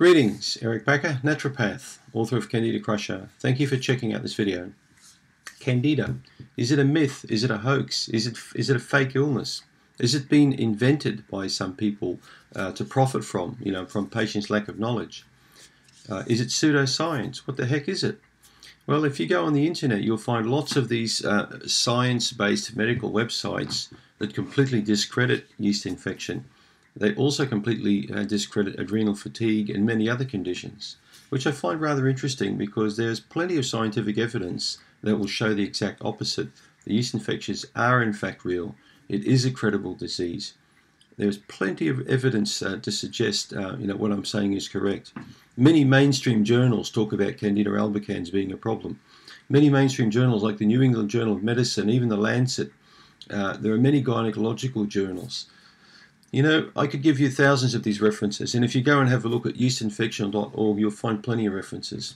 Greetings, Eric Backer, naturopath, author of Candida Crusher. Thank you for checking out this video. Candida, is it a myth? Is it a hoax? Is it a fake illness? Has it been invented by some people to profit from, from patients' lack of knowledge? Is it pseudoscience? What the heck is it? Well, if you go on the internet, you'll find lots of these science-based medical websites that completely discredit yeast infection. They also completely discredit adrenal fatigue and many other conditions, which I find rather interesting because there's plenty of scientific evidence that will show the exact opposite. The yeast infections are in fact real. It is a credible disease. There's plenty of evidence to suggest what I'm saying is correct. Many mainstream journals talk about Candida albicans being a problem. Many mainstream journals like the New England Journal of Medicine, even the Lancet, there are many gynecological journals. I could give you thousands of these references, and if you go and have a look at yeastinfection.org, you'll find plenty of references.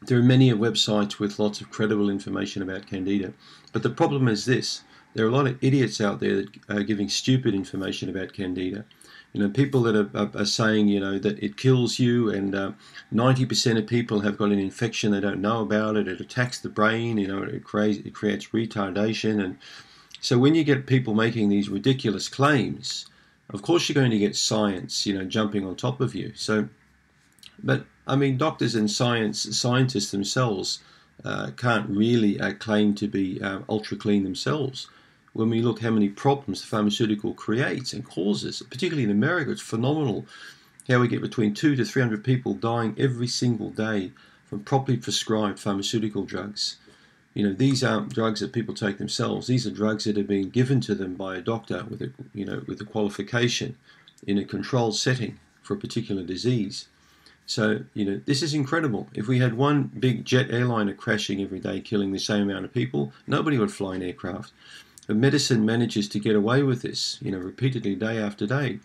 There are many websites with lots of credible information about Candida, but the problem is this. There are a lot of idiots out there that are giving stupid information about Candida. People that are saying, that it kills you, and 90% of people have got an infection, they don't know about it, it attacks the brain, it creates retardation. And so when you get people making these ridiculous claims, of course you're going to get science, jumping on top of you. But doctors and scientists themselves can't really claim to be ultra clean themselves. When we look how many problems the pharmaceutical creates and causes, particularly in America, it's phenomenal how we get between 200 to 300 people dying every single day from properly prescribed pharmaceutical drugs. These aren't drugs that people take themselves. These are drugs that are being given to them by a doctor with a qualification in a controlled setting for a particular disease. So, this is incredible. If we had one big jet airliner crashing every day, killing the same amount of people, nobody would fly an aircraft. But medicine manages to get away with this, repeatedly day after day.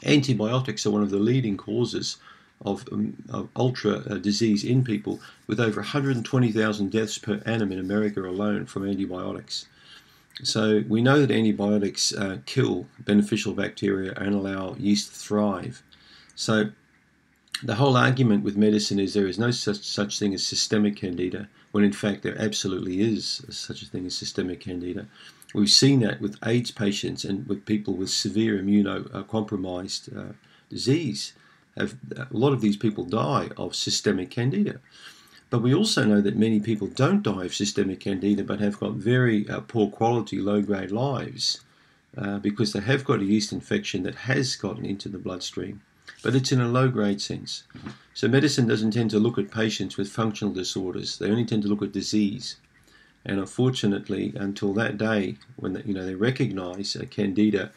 Antibiotics are one of the leading causes of ultra disease in people, with over 120,000 deaths per annum in America alone from antibiotics. So we know that antibiotics kill beneficial bacteria and allow yeast to thrive. So the whole argument with medicine is there is no such thing as systemic Candida, when in fact there absolutely is such a thing as systemic Candida. We've seen that with AIDS patients and with people with severe immunocompromised disease. A lot of these people die of systemic Candida. But we also know that many people don't die of systemic Candida but have got very poor quality, low-grade lives because they have got a yeast infection that has gotten into the bloodstream, but it's in a low-grade sense. So medicine doesn't tend to look at patients with functional disorders. They only tend to look at disease. And unfortunately, until that day when they recognize Candida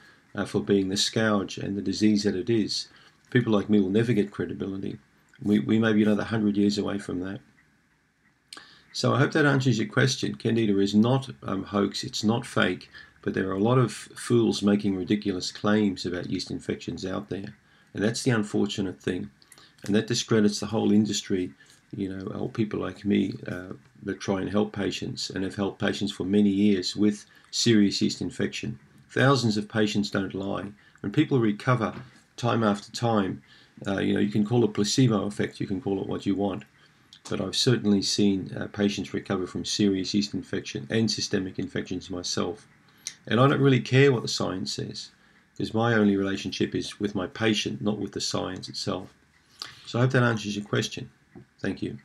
for being the scourge and the disease that it is, people like me will never get credibility. We may be another 100 years away from that. So I hope that answers your question. Candida is not hoax, it's not fake, but there are a lot of fools making ridiculous claims about yeast infections out there. And that's the unfortunate thing. And that discredits the whole industry, or people like me that try and help patients and have helped patients for many years with serious yeast infection. Thousands of patients don't lie. When people recover time after time, you can call it placebo effect, you can call it what you want, but I've certainly seen patients recover from serious yeast infection and systemic infections myself. And I don't really care what the science says, because my only relationship is with my patient, not with the science itself. So I hope that answers your question. Thank you.